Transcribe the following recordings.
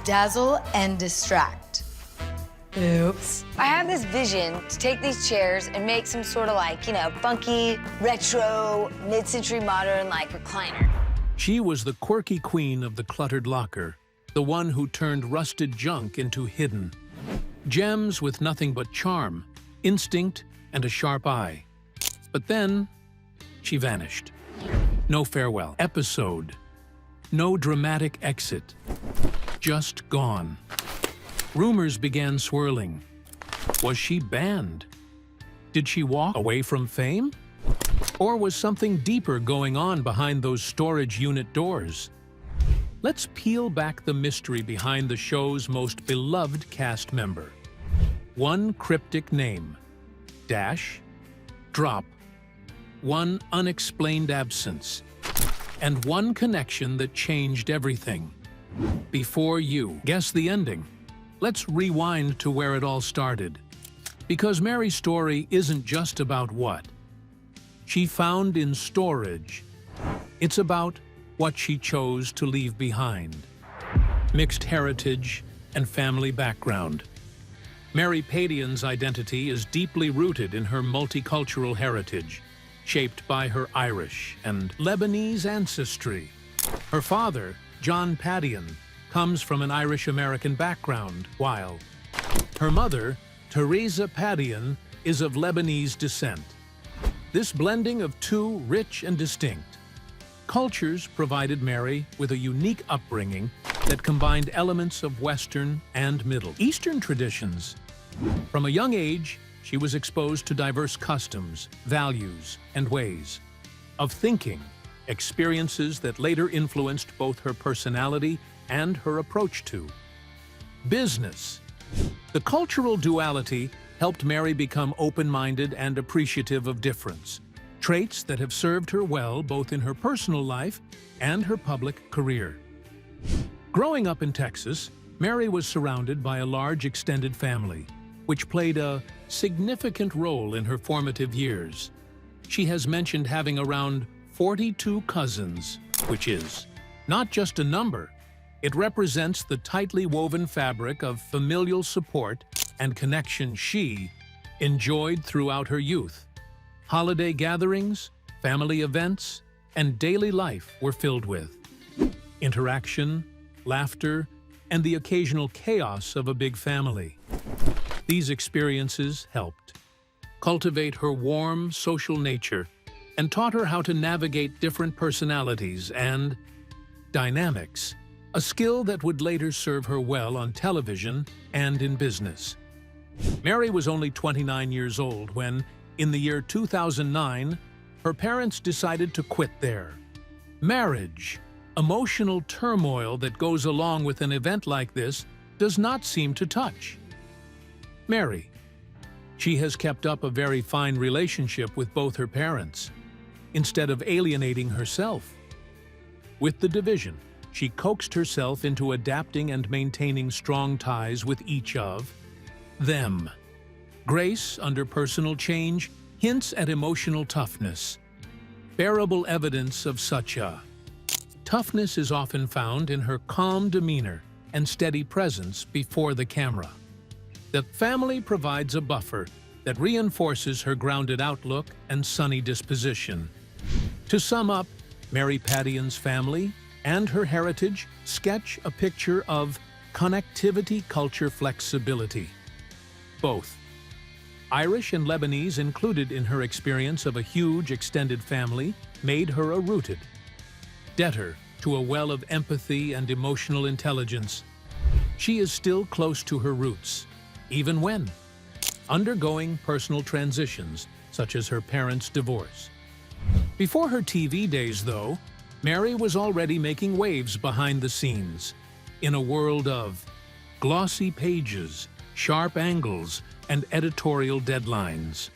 dazzle and distract. Oops. I have this vision to take these chairs and make some sort of like, funky, retro, mid-century modern, like, recliner. She was the quirky queen of the cluttered locker, the one who turned rusted junk into hidden gems with nothing but charm, instinct, and a sharp eye. But then, she vanished. No farewell episode. No dramatic exit. Just gone. Rumors began swirling. Was she banned? Did she walk away from fame? Or was something deeper going on behind those storage unit doors? Let's peel back the mystery behind the show's most beloved cast member. One cryptic name. Dash. Drop. One unexplained absence. And one connection that changed everything. Before you guess the ending, let's rewind to where it all started. Because Mary's story isn't just about what she found in storage. It's about what she chose to leave behind. Mixed heritage and family background. Mary Padian's identity is deeply rooted in her multicultural heritage, shaped by her Irish and Lebanese ancestry. Her father, John Padian, comes from an Irish-American background, while her mother, Teresa Padian, is of Lebanese descent. This blending of two rich and distinct cultures provided Mary with a unique upbringing that combined elements of Western and Middle Eastern traditions. From a young age, she was exposed to diverse customs, values, and ways of thinking, experiences that later influenced both her personality and her approach to business. The cultural duality helped Mary become open-minded and appreciative of difference, traits that have served her well both in her personal life and her public career. Growing up in Texas, Mary was surrounded by a large extended family, which played a significant role in her formative years. She has mentioned having around 42 cousins, which is not just a number. It represents the tightly woven fabric of familial support and connection she enjoyed throughout her youth. Holiday gatherings, family events, and daily life were filled with interaction, laughter, and the occasional chaos of a big family. These experiences helped cultivate her warm social nature and taught her how to navigate different personalities and dynamics, a skill that would later serve her well on television and in business. Mary was only 29 years old when, in the year 2009, her parents decided to quit their marriage. Emotional turmoil that goes along with an event like this does not seem to touch Mary. She has kept up a very fine relationship with both her parents, instead of alienating herself. With the division, she coaxed herself into adapting and maintaining strong ties with each of them. Grace, under personal change, hints at emotional toughness. Bearable evidence of such a toughness is often found in her calm demeanor and steady presence before the camera. The family provides a buffer that reinforces her grounded outlook and sunny disposition. To sum up, Mary Padian's family and her heritage sketch a picture of connectivity, culture, flexibility. Both Irish and Lebanese included in her experience of a huge extended family made her a rooted debtor to a well of empathy and emotional intelligence. She is still close to her roots, even when undergoing personal transitions, such as her parents' divorce. Before her TV days, though, Mary was already making waves behind the scenes, in a world of glossy pages, sharp angles, and editorial deadlines,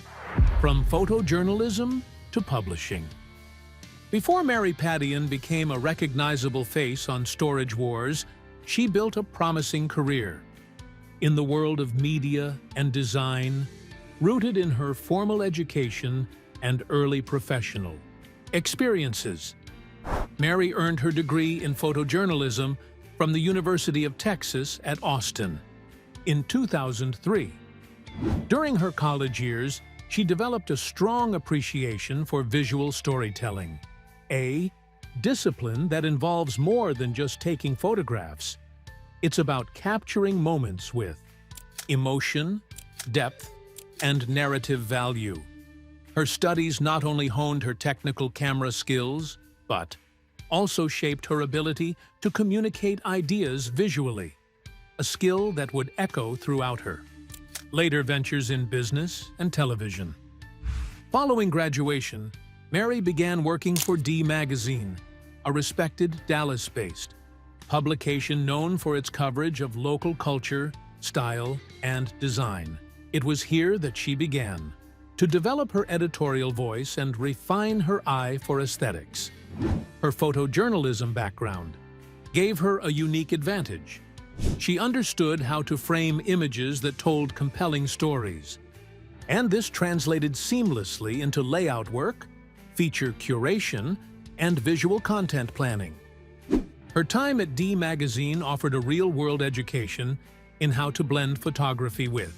from photojournalism to publishing. Before Mary Padian became a recognizable face on Storage Wars, she built a promising career in the world of media and design, rooted in her formal education and early professional experiences. Mary earned her degree in photojournalism from the University of Texas at Austin in 2003. During her college years, she developed a strong appreciation for visual storytelling, a discipline that involves more than just taking photographs. It's about capturing moments with emotion, depth, and narrative value. Her studies not only honed her technical camera skills, but also shaped her ability to communicate ideas visually, a skill that would echo throughout her later ventures in business and television. Following graduation, Mary began working for D Magazine, a respected Dallas-based publication known for its coverage of local culture, style, and design. It was here that she began to develop her editorial voice and refine her eye for aesthetics. Her photojournalism background gave her a unique advantage. She understood how to frame images that told compelling stories, and this translated seamlessly into layout work, feature curation, and visual content planning. Her time at D Magazine offered a real-world education in how to blend photography with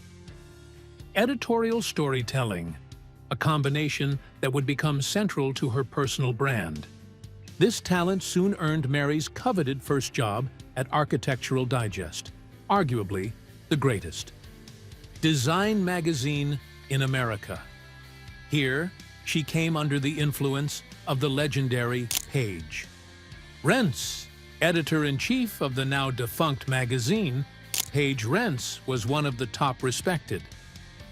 editorial storytelling, a combination that would become central to her personal brand. This talent soon earned Mary's coveted first job at Architectural Digest, arguably the greatest design magazine in America. Here, she came under the influence of the legendary Paige Rents, editor-in-chief of the now-defunct magazine. Paige Rents was one of the top respected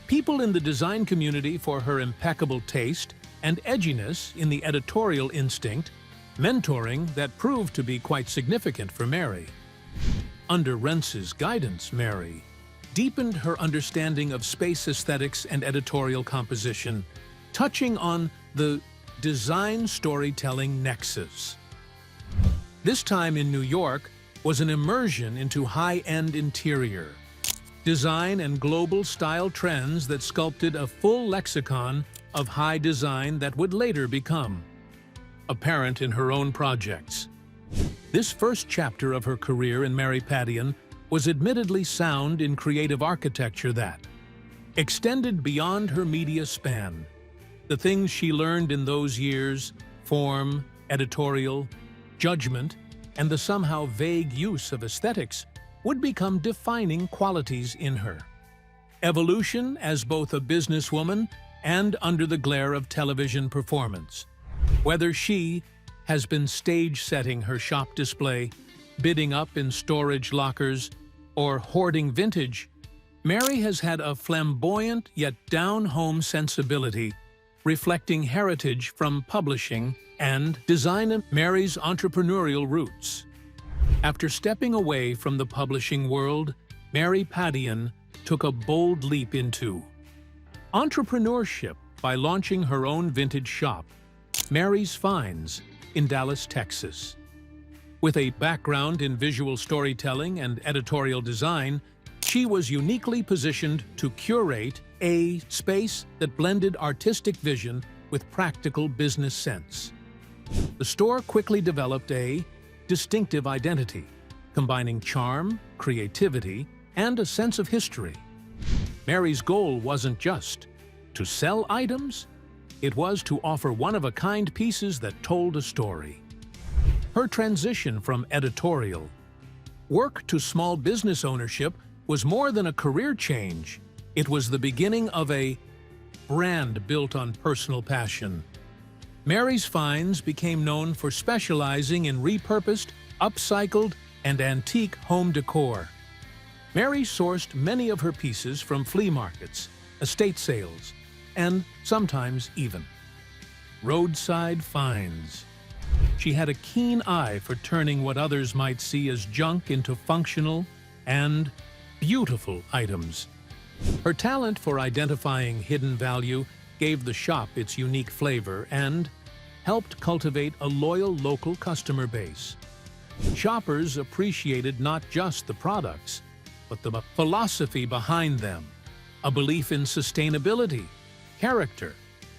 people in the design community for her impeccable taste and edginess in the editorial instinct, mentoring that proved to be quite significant for Mary. Under Rents's guidance, Mary deepened her understanding of space aesthetics and editorial composition, touching on the design storytelling nexus. This time in New York was an immersion into high-end interior design and global style trends that sculpted a full lexicon of high design that would later become apparent in her own projects. This first chapter of her career in Mary Padian was admittedly sound in creative architecture that extended beyond her media span. The things she learned in those years, form, editorial, judgment, and the somehow vague use of aesthetics, would become defining qualities in her. Evolution as both a businesswoman and under the glare of television performance. Whether she has been stage-setting her shop display, bidding up in storage lockers, or hoarding vintage, Mary has had a flamboyant yet down-home sensibility, reflecting heritage from publishing and design. Mary's entrepreneurial roots. After stepping away from the publishing world, Mary Padian took a bold leap into entrepreneurship by launching her own vintage shop, Mary's Finds, in Dallas, Texas. With a background in visual storytelling and editorial design, she was uniquely positioned to curate a space that blended artistic vision with practical business sense. The store quickly developed a distinctive identity, combining charm, creativity, and a sense of history. Mary's goal wasn't just to sell items, it was to offer one-of-a-kind pieces that told a story. Her transition from editorial work to small business ownership was more than a career change. It was the beginning of a brand built on personal passion. Mary's Finds became known for specializing in repurposed, upcycled, and antique home decor. Mary sourced many of her pieces from flea markets, estate sales, and sometimes even roadside finds. She had a keen eye for turning what others might see as junk into functional and beautiful items. Her talent for identifying hidden value gave the shop its unique flavor and helped cultivate a loyal local customer base. Shoppers appreciated not just the products, but the philosophy behind them, a belief in sustainability, character,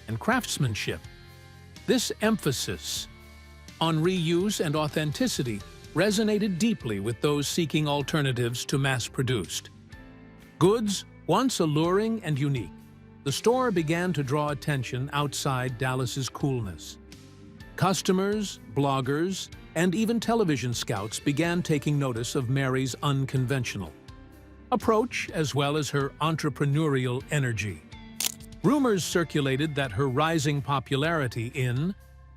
and craftsmanship. This emphasis on reuse and authenticity resonated deeply with those seeking alternatives to mass-produced. Goods, once alluring and unique, the store began to draw attention outside Dallas's coolness. Customers, bloggers, and even television scouts began taking notice of Mary's unconventional approach as well as her entrepreneurial energy. Rumors circulated that her rising popularity in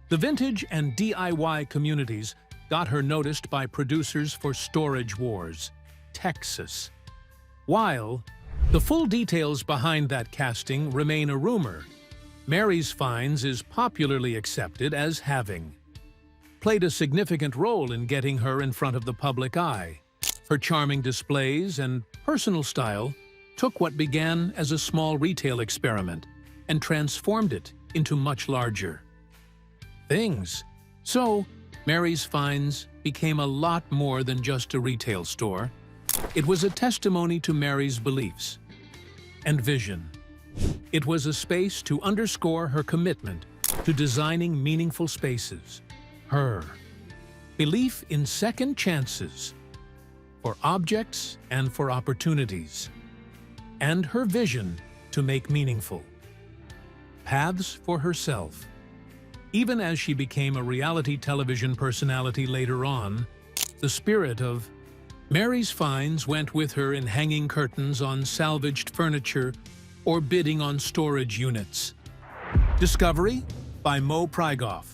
the vintage and DIY communities got her noticed by producers for Storage Wars, Texas. While the full details behind that casting remain a rumor, Mary's Finds is popularly accepted as having played a significant role in getting her in front of the public eye. Her charming displays and personal style took what began as a small retail experiment and transformed it into much larger things. So, Mary's Finds became a lot more than just a retail store. It was a testimony to Mary's beliefs and vision. It was a space to underscore her commitment to designing meaningful spaces, her belief in second chances for objects and for opportunities, and her vision to make meaningful paths for herself. Even as she became a reality television personality later on, the spirit of Mary's Finds went with her in hanging curtains on salvaged furniture or bidding on storage units. Discovery by Mo Prigo.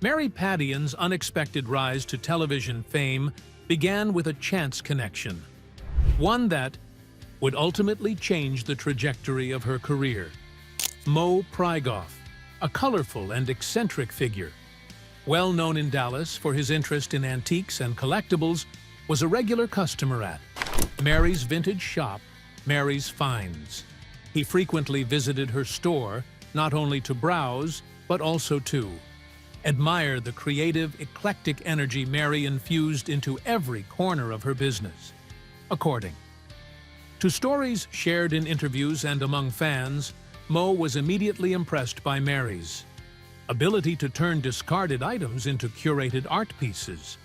Mary Padian's unexpected rise to television fame began with a chance connection, one that would ultimately change the trajectory of her career. Mo Prigo, a colorful and eccentric figure, well known in Dallas for his interest in antiques and collectibles, was a regular customer at Mary's vintage shop, Mary's Finds. He frequently visited her store, not only to browse, but also to admire the creative, eclectic energy Mary infused into every corner of her business. According to stories shared in interviews and among fans, Mo was immediately impressed by Mary's ability to turn discarded items into curated art pieces.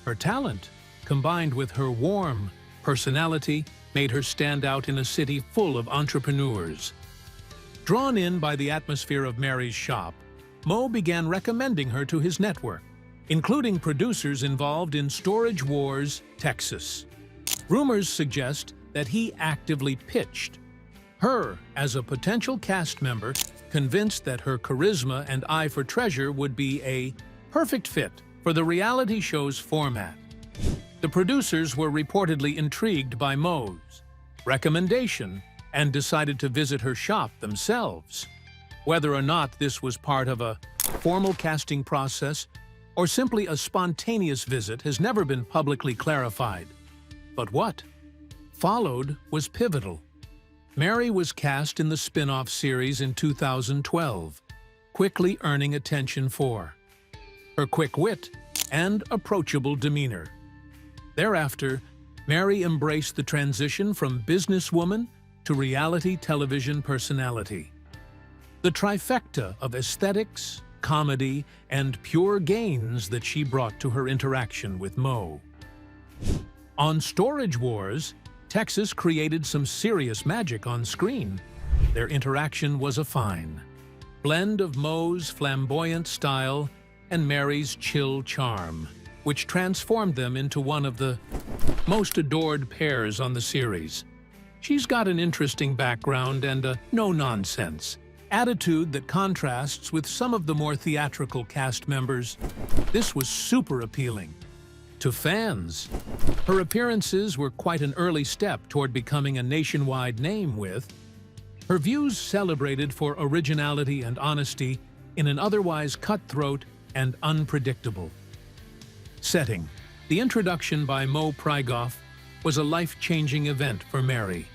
Her talent, combined with her warm personality, made her stand out in a city full of entrepreneurs. Drawn in by the atmosphere of Mary's shop, Mo began recommending her to his network, including producers involved in Storage Wars, Texas. Rumors suggest that he actively pitched her as a potential cast member, convinced that her charisma and eye for treasure would be a perfect fit for the reality show's format. The producers were reportedly intrigued by Mo's recommendation and decided to visit her shop themselves. Whether or not this was part of a formal casting process or simply a spontaneous visit has never been publicly clarified. But what followed was pivotal. Mary was cast in the spin-off series in 2012, quickly earning attention for her quick wit and approachable demeanor. Thereafter, Mary embraced the transition from businesswoman to reality television personality. The trifecta of aesthetics, comedy, and pure gains that she brought to her interaction with Mo. On Storage Wars, Texas created some serious magic on screen. Their interaction was a fine blend of Mo's flamboyant style and Mary's chill charm, which transformed them into one of the most adored pairs on the series. She's got an interesting background and a no-nonsense attitude that contrasts with some of the more theatrical cast members. This was super appealing to fans. Her appearances were quite an early step toward becoming a nationwide name, with her views celebrated for originality and honesty in an otherwise cutthroat and unpredictable setting. The introduction by Mo Prigo was a life-changing event for Mary.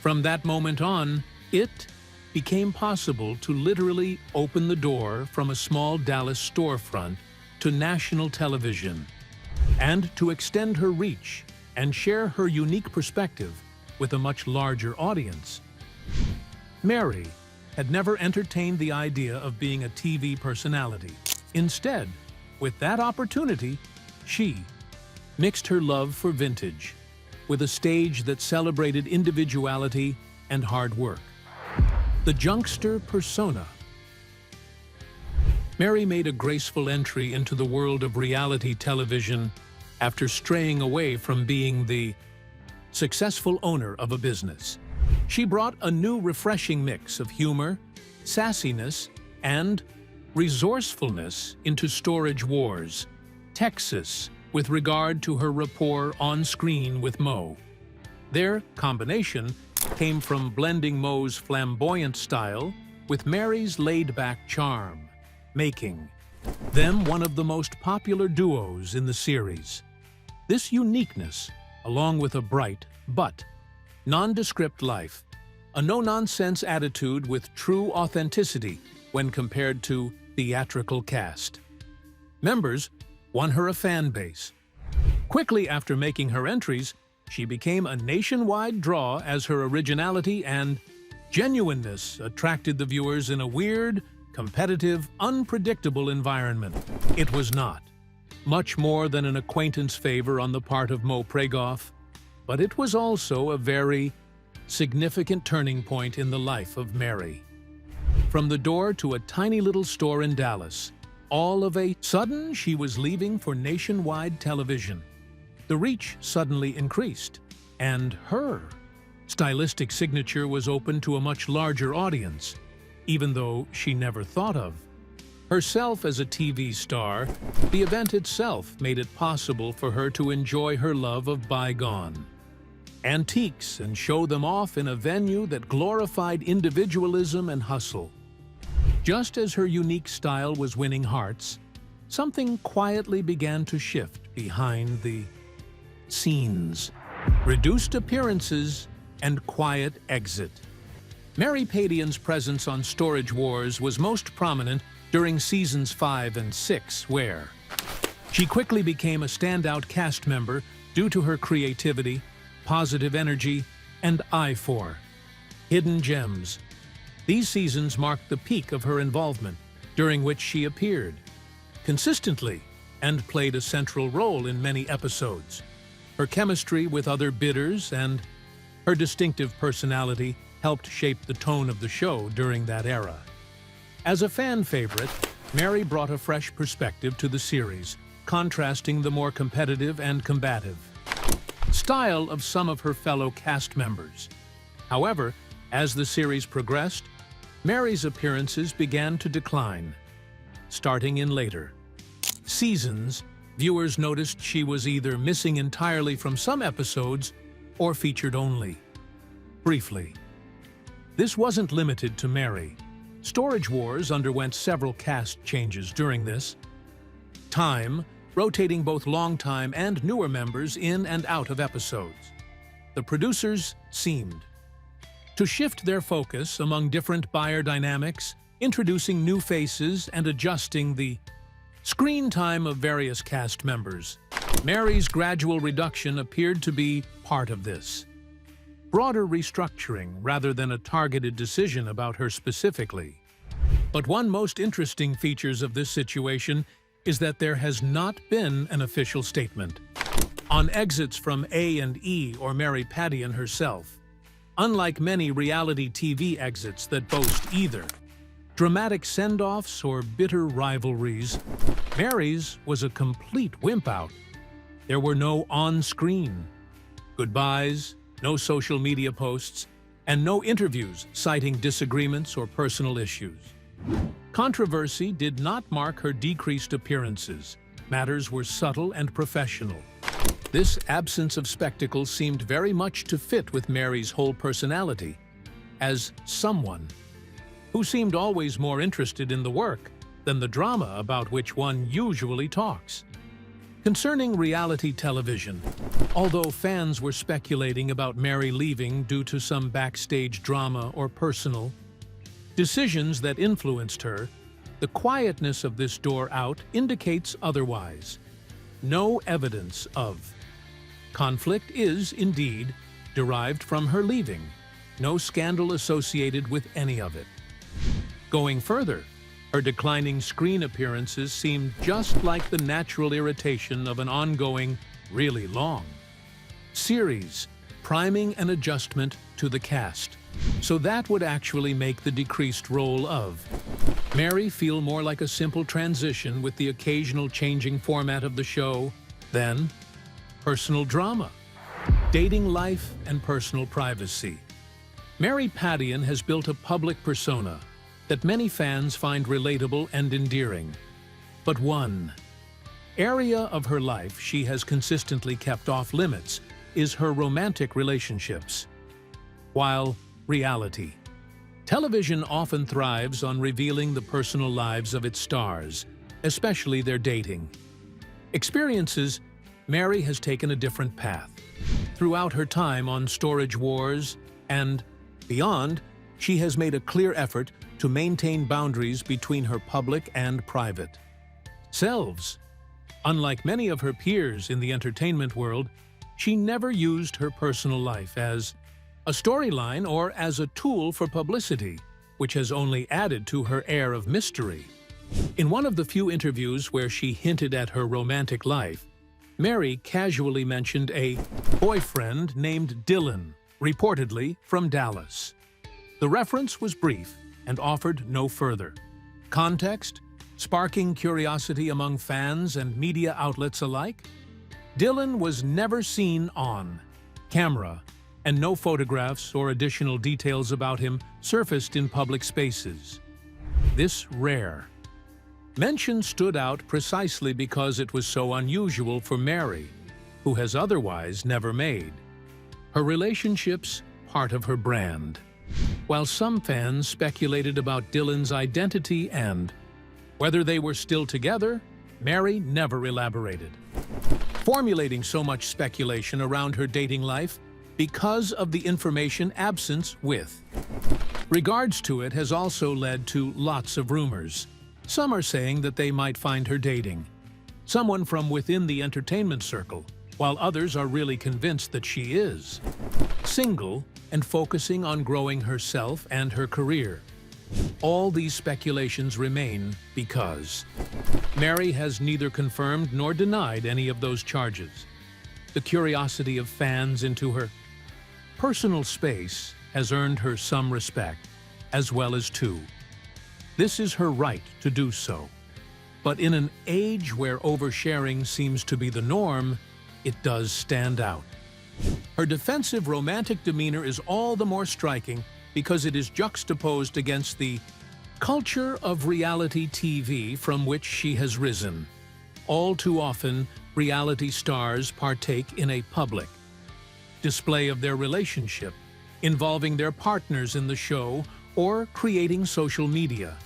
From that moment on, it became possible to literally open the door from a small Dallas storefront to national television, and to extend her reach and share her unique perspective with a much larger audience. Mary had never entertained the idea of being a TV personality. Instead, with that opportunity, she mixed her love for vintage with a stage that celebrated individuality and hard work. The Junkster persona. Mary made a graceful entry into the world of reality television after straying away from being the successful owner of a business. She brought a new refreshing mix of humor, sassiness, and resourcefulness into Storage Wars, Texas, with regard to her rapport on screen with Mo. Their combination came from blending Mo's flamboyant style with Mary's laid-back charm, making them one of the most popular duos in the series. This uniqueness, along with a bright but nondescript life, a no-nonsense attitude with true authenticity when compared to theatrical cast. Members won her a fan base. Quickly after making her entries, she became a nationwide draw as her originality and genuineness attracted the viewers in a weird, competitive, unpredictable environment. It was not much more than an acquaintance favor on the part of Mo Prigo, but it was also a very significant turning point in the life of Mary. From the door to a tiny little store in Dallas, all of a sudden she was leaving for nationwide television. The reach suddenly increased, and her stylistic signature was open to a much larger audience, even though she never thought of herself as a TV star. The event itself made it possible for her to enjoy her love of bygone antiques and show them off in a venue that glorified individualism and hustle. Just as her unique style was winning hearts, something quietly began to shift behind the scenes. Reduced appearances and quiet exit. Mary Padian's presence on Storage Wars was most prominent during seasons 5 and 6, where she quickly became a standout cast member due to her creativity, positive energy, and eye for hidden gems. These seasons marked the peak of her involvement, during which she appeared consistently and played a central role in many episodes. Her chemistry with other bidders and her distinctive personality helped shape the tone of the show during that era. As a fan favorite, Mary brought a fresh perspective to the series, contrasting the more competitive and combative style of some of her fellow cast members. However, as the series progressed, Mary's appearances began to decline. Starting in later seasons, viewers noticed she was either missing entirely from some episodes or featured only briefly. This wasn't limited to Mary. Storage Wars underwent several cast changes during this time, rotating both longtime and newer members in and out of episodes. The producers seemed to shift their focus among different buyer dynamics, introducing new faces and adjusting the screen time of various cast members. Mary's gradual reduction appeared to be part of this broader restructuring rather than a targeted decision about her specifically. But one most interesting features of this situation is that there has not been an official statement on exits from A&E or Mary Padian herself. Unlike many reality TV exits that boast either dramatic send-offs or bitter rivalries, Mary's was a complete wimp-out. There were no on-screen goodbyes, no social media posts, and no interviews citing disagreements or personal issues. Controversy did not mark her decreased appearances. Matters were subtle and professional. This absence of spectacle seemed very much to fit with Mary's whole personality, as someone who seemed always more interested in the work than the drama about which one usually talks. Concerning reality television, although fans were speculating about Mary leaving due to some backstage drama or personal decisions that influenced her, the quietness of this door out indicates otherwise. No evidence of conflict is, indeed, derived from her leaving. No scandal associated with any of it. Going further, her declining screen appearances seemed just like the natural irritation of an ongoing really long. Series, priming an adjustment to the cast. So that would actually make the decreased role of Mary feel more like a simple transition with the occasional changing format of the show. Then, personal drama, dating life and personal privacy. Mary Padian has built a public persona that many fans find relatable and endearing. But one area of her life she has consistently kept off limits is her romantic relationships. While reality. Television often thrives on revealing the personal lives of its stars, especially their dating experiences. Mary has taken a different path. Throughout her time on Storage Wars and beyond, she has made a clear effort to maintain boundaries between her public and private selves. Unlike many of her peers in the entertainment world, she never used her personal life as a storyline or as a tool for publicity, which has only added to her air of mystery. In one of the few interviews where she hinted at her romantic life, Mary casually mentioned a boyfriend named Dylan, reportedly from Dallas. The reference was brief and offered no further context, sparking curiosity among fans and media outlets alike. Dylan was never seen on camera, and no photographs or additional details about him surfaced in public spaces. This rare mention stood out precisely because it was so unusual for Mary, who has otherwise never made her relationships part of her brand. While some fans speculated about Dylan's identity and whether they were still together, Mary never elaborated, formulating so much speculation around her dating life because of the information absence with regards to it has also led to lots of rumors. Some are saying that they might find her dating someone from within the entertainment circle, while others are really convinced that she is single and focusing on growing herself and her career. All these speculations remain because Mary has neither confirmed nor denied any of those charges. The curiosity of fans into her personal space has earned her some respect, as well as two. This is her right to do so. But in an age where oversharing seems to be the norm, it does stand out. Her defensive romantic demeanor is all the more striking because it is juxtaposed against the culture of reality TV from which she has risen. All too often, reality stars partake in a public display of their relationship, involving their partners in the show or creating social media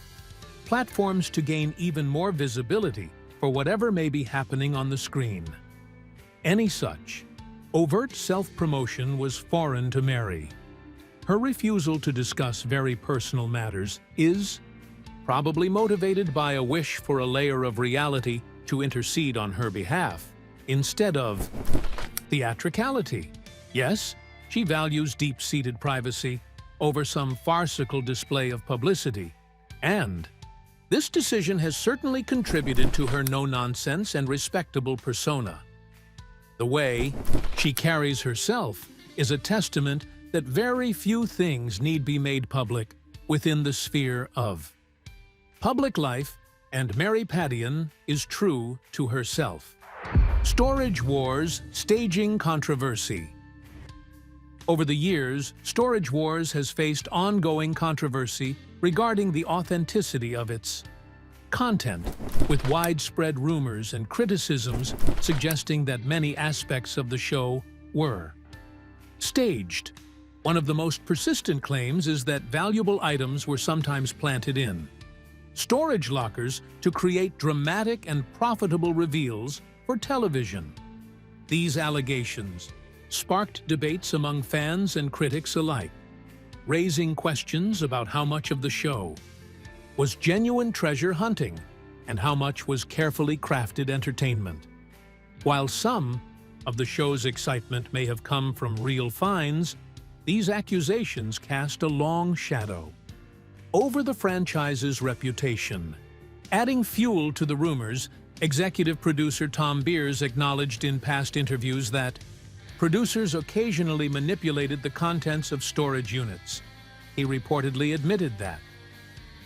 platforms to gain even more visibility for whatever may be happening on the screen. Any such overt self-promotion was foreign to Mary. Her refusal to discuss very personal matters is probably motivated by a wish for a layer of reality to intercede on her behalf, instead of theatricality. Yes, she values deep-seated privacy over some farcical display of publicity, and this decision has certainly contributed to her no-nonsense and respectable persona. The way she carries herself is a testament that very few things need be made public within the sphere of public life, and Mary Padian is true to herself. Storage Wars, Staging Controversy. Over the years, Storage Wars has faced ongoing controversy regarding the authenticity of its content, with widespread rumors and criticisms suggesting that many aspects of the show were staged. One of the most persistent claims is that valuable items were sometimes planted in storage lockers to create dramatic and profitable reveals for television. These allegations sparked debates among fans and critics alike, raising questions about how much of the show was genuine treasure hunting and how much was carefully crafted entertainment. While some of the show's excitement may have come from real finds, these accusations cast a long shadow over the franchise's reputation. Adding fuel to the rumors, Executive producer Tom Beers acknowledged in past interviews that producers occasionally manipulated the contents of storage units. He reportedly admitted that.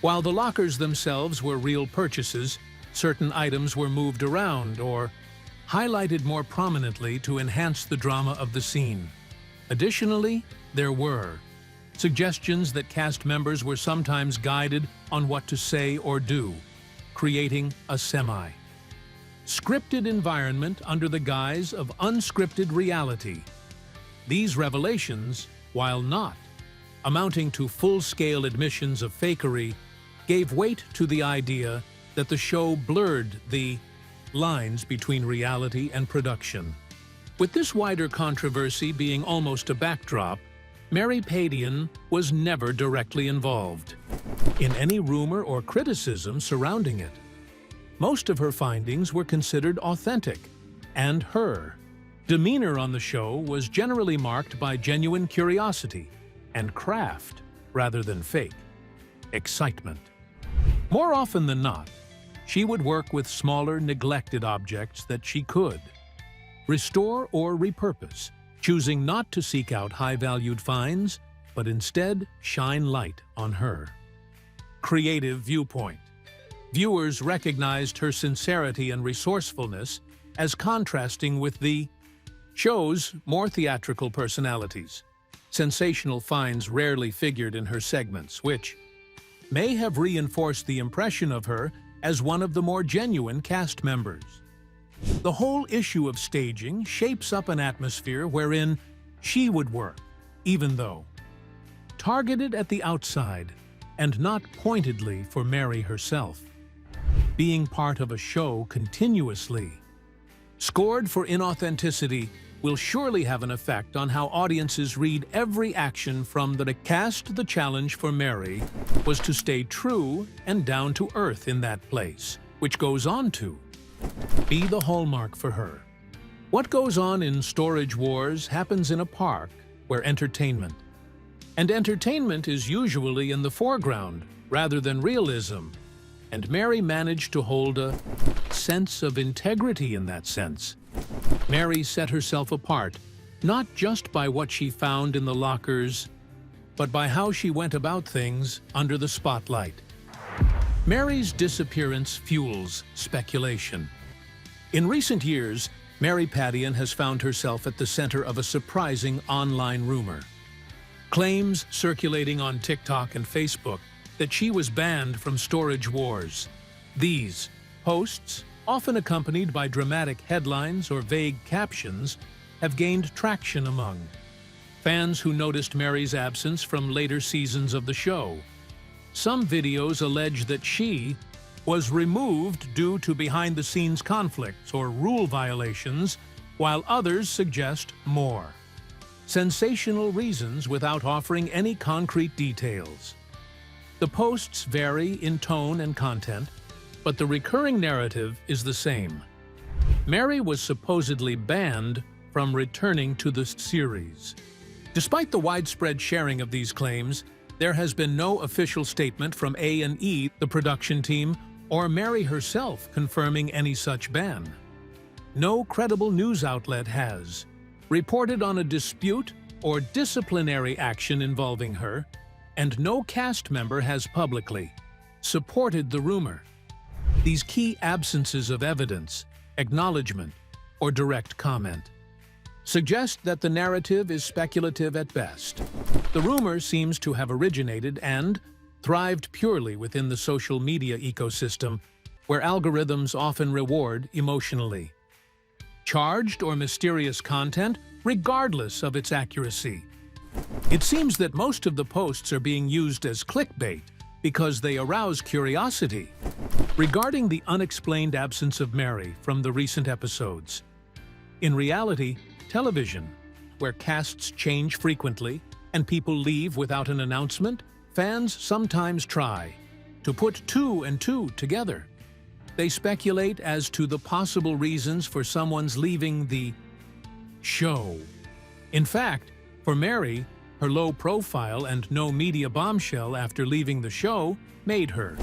While the lockers themselves were real purchases, certain items were moved around or highlighted more prominently to enhance the drama of the scene. Additionally, there were suggestions that cast members were sometimes guided on what to say or do, creating a semi-scripted environment under the guise of unscripted reality. These revelations, while not amounting to full-scale admissions of fakery, gave weight to the idea that the show blurred the lines between reality and production. With this wider controversy being almost a backdrop, Mary Padian was never directly involved in any rumor or criticism surrounding it. Most of her findings were considered authentic, and her demeanor on the show was generally marked by genuine curiosity and craft rather than fake excitement. More often than not, she would work with smaller, neglected objects that she could restore or repurpose, choosing not to seek out high-valued finds, but instead shine light on her creative viewpoint. Viewers recognized her sincerity and resourcefulness as contrasting with the show's more theatrical personalities. Sensational finds rarely figured in her segments, which may have reinforced the impression of her as one of the more genuine cast members. The whole issue of staging shapes up an atmosphere wherein she would work, even though targeted at the outside and not pointedly for Mary herself. Being part of a show continuously scored for inauthenticity will surely have an effect on how audiences read every action from the cast. The challenge for Mary was to stay true and down to earth in that place, which goes on to be the hallmark for her. What goes on in Storage Wars happens in a park where entertainment is usually in the foreground rather than realism, and Mary managed to hold a sense of integrity in that sense. Mary set herself apart, not just by what she found in the lockers, but by how she went about things under the spotlight. Mary's disappearance fuels speculation. In recent years, Mary Padian has found herself at the center of a surprising online rumor. Claims circulating on TikTok and Facebook that she was banned from Storage Wars. These posts, often accompanied by dramatic headlines or vague captions, have gained traction among fans who noticed Mary's absence from later seasons of the show. Some videos allege that she was removed due to behind-the-scenes conflicts or rule violations, while others suggest more sensational reasons without offering any concrete details. The posts vary in tone and content, but the recurring narrative is the same. Mary was supposedly banned from returning to the series. Despite the widespread sharing of these claims, there has been no official statement from A&E, the production team, or Mary herself confirming any such ban. No credible news outlet has reported on a dispute or disciplinary action involving her, and no cast member has publicly supported the rumor. These key absences of evidence, acknowledgement, or direct comment suggest that the narrative is speculative at best. The rumor seems to have originated and thrived purely within the social media ecosystem, where algorithms often reward emotionally charged or mysterious content, regardless of its accuracy. It seems that most of the posts are being used as clickbait because they arouse curiosity regarding the unexplained absence of Mary from the recent episodes. In reality, television, where casts change frequently and people leave without an announcement, fans sometimes try to put two and two together. They speculate as to the possible reasons for someone's leaving the show. In fact, for Mary, Her low profile and no media bombshell after leaving the show made her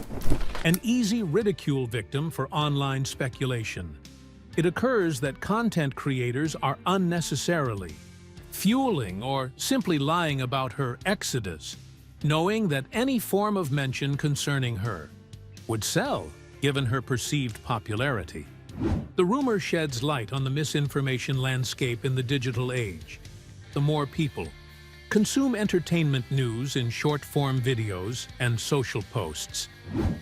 an easy ridicule victim for online speculation. It occurs that content creators are unnecessarily fueling or simply lying about her exodus, knowing that any form of mention concerning her would sell, given her perceived popularity. The rumor sheds light on the misinformation landscape in the digital age. The more people consume entertainment news in short-form videos and social posts,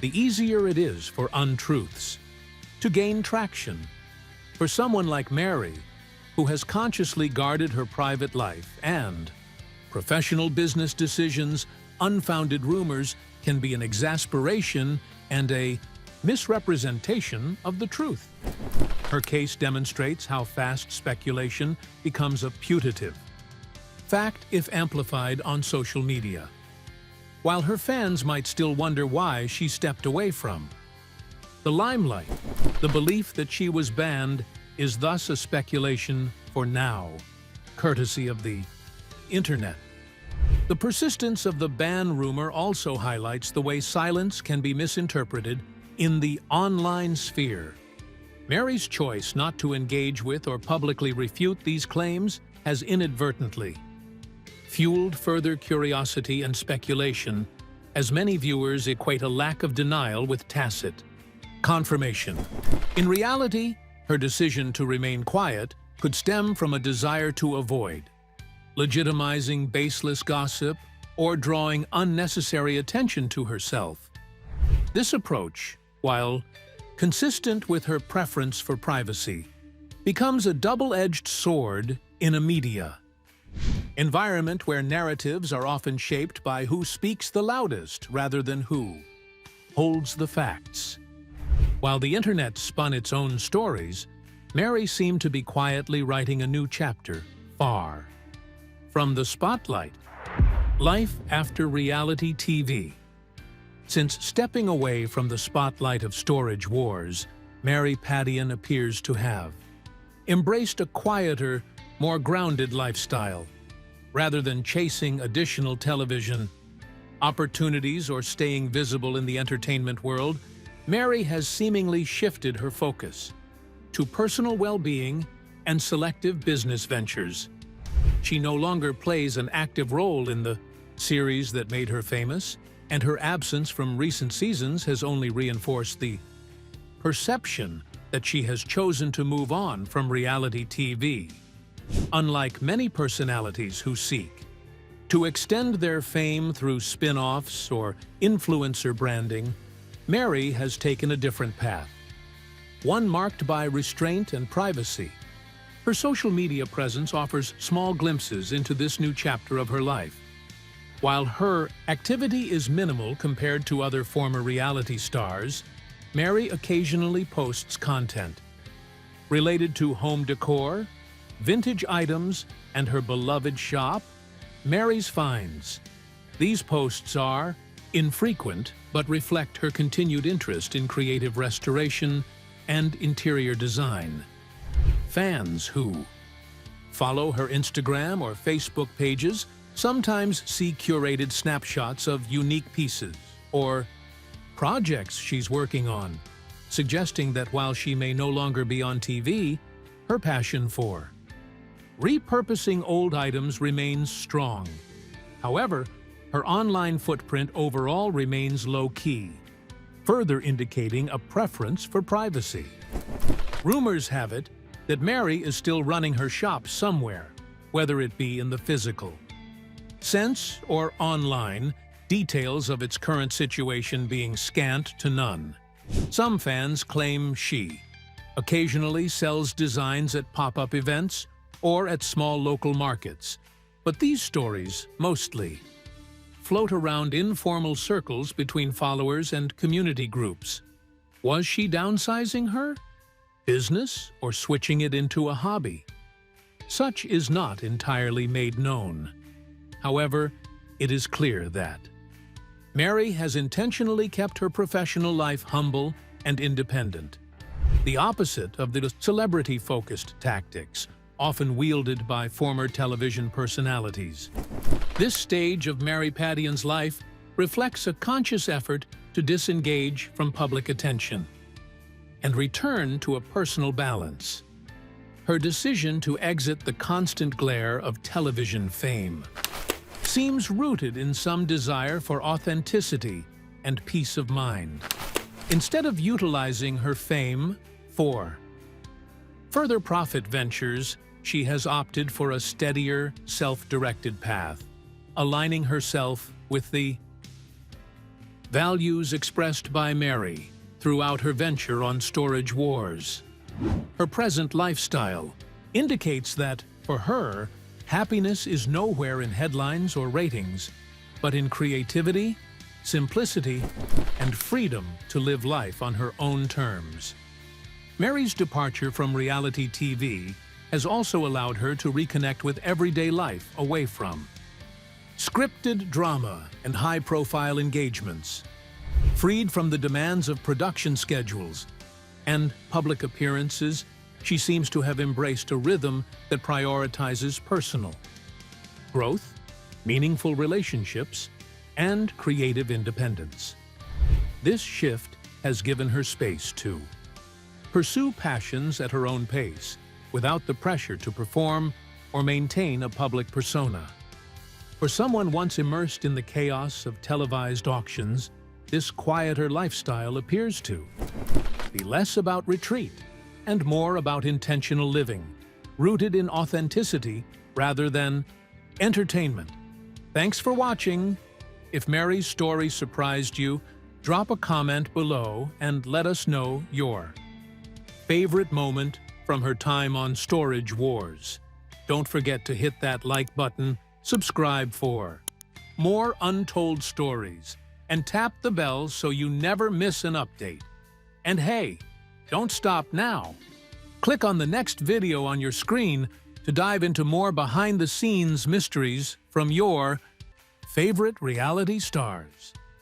the easier it is for untruths to gain traction. For someone like Mary, who has consciously guarded her private life and professional business decisions, unfounded rumors can be an exasperation and a misrepresentation of the truth. Her case demonstrates how fast speculation becomes a putative fact if amplified on social media, while her fans might still wonder why she stepped away from the limelight. The belief that she was banned is thus a speculation for now, courtesy of the internet. The persistence of the ban rumor also highlights the way silence can be misinterpreted in the online sphere. Mary's choice not to engage with or publicly refute these claims has inadvertently fueled further curiosity and speculation, as many viewers equate a lack of denial with tacit confirmation. In reality, her decision to remain quiet could stem from a desire to avoid legitimizing baseless gossip or drawing unnecessary attention to herself. This approach, while consistent with her preference for privacy, becomes a double-edged sword in a media environment where narratives are often shaped by who speaks the loudest rather than who holds the facts. While the internet spun its own stories, Mary seemed to be quietly writing a new chapter, far from the spotlight. Life after reality TV. Since stepping away from the spotlight of storage wars, Mary Padian appears to have embraced a quieter, more grounded lifestyle. Rather than chasing additional television opportunities or staying visible in the entertainment world, Mary has seemingly shifted her focus to personal well-being and selective business ventures. She no longer plays an active role in the series that made her famous, and her absence from recent seasons has only reinforced the perception that she has chosen to move on from reality TV. Unlike many personalities who seek to extend their fame through spin-offs or influencer branding, Mary has taken a different path, one marked by restraint and privacy. Her social media presence offers small glimpses into this new chapter of her life. While her activity is minimal compared to other former reality stars, Mary occasionally posts content related to home decor, vintage items, and her beloved shop, Mary's Finds. These posts are infrequent but reflect her continued interest in creative restoration and interior design. Fans who follow her Instagram or Facebook pages sometimes see curated snapshots of unique pieces or projects she's working on, suggesting that while she may no longer be on TV, her passion for repurposing old items remains strong. However, her online footprint overall remains low-key, further indicating a preference for privacy. Rumors have it that Mary is still running her shop somewhere, whether it be in the physical sense or online, details of its current situation being scant to none. Some fans claim she occasionally sells designs at pop-up events or at small local markets, but these stories mostly float around informal circles between followers and community groups. Was she downsizing her business or switching it into a hobby? Such is not entirely made known. However, it is clear that Mary has intentionally kept her professional life humble and independent, the opposite of the celebrity-focused tactics often wielded by former television personalities. This stage of Mary Padian's life reflects a conscious effort to disengage from public attention and return to a personal balance. Her decision to exit the constant glare of television fame seems rooted in some desire for authenticity and peace of mind, instead of utilizing her fame for further profit ventures. She has opted for a steadier, self-directed path, aligning herself with the values expressed by Mary throughout her venture on Storage Wars. Her present lifestyle indicates that, for her, happiness is nowhere in headlines or ratings, but in creativity, simplicity, and freedom to live life on her own terms. Mary's departure from reality TV has also allowed her to reconnect with everyday life away from scripted drama and high-profile engagements. Freed from the demands of production schedules and public appearances, she seems to have embraced a rhythm that prioritizes personal growth, meaningful relationships, and creative independence. This shift has given her space to pursue passions at her own pace, without the pressure to perform or maintain a public persona. For someone once immersed in the chaos of televised auctions, this quieter lifestyle appears to be less about retreat and more about intentional living, rooted in authenticity rather than entertainment. Thanks for watching. If Mary's story surprised you, drop a comment below and let us know your favorite moment from her time on Storage Wars. Don't forget to hit that like button, subscribe for more untold stories, and tap the bell so you never miss an update. And hey, don't stop now. Click on the next video on your screen to dive into more behind-the-scenes mysteries from your favorite reality stars.